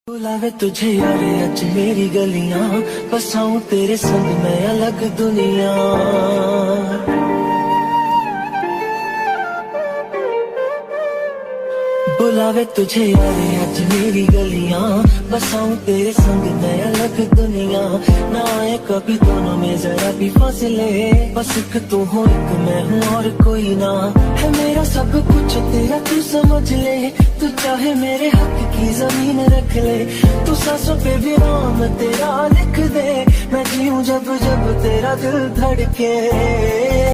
बुलावे तुझे यारे अच मेरी गलियां, बसाऊं तेरे संग मैं अलग दुनिया। बुलावे तुझे यारे अच मेरी गलियां, बसाऊं तेरे संग मैं अलग दुनिया। ना आए कभी दोनों में जरा भी फासले, बस एक तू हो एक मैं हूँ और कोई ना। है मेरा सब कुछ तेरा तू समझ ले, तू चाहे मेरे हक की जमीन रख ले। तू सांसों पे भी नाम तेरा लिख दे, मैं जीऊं जब जब तेरा दिल धड़के।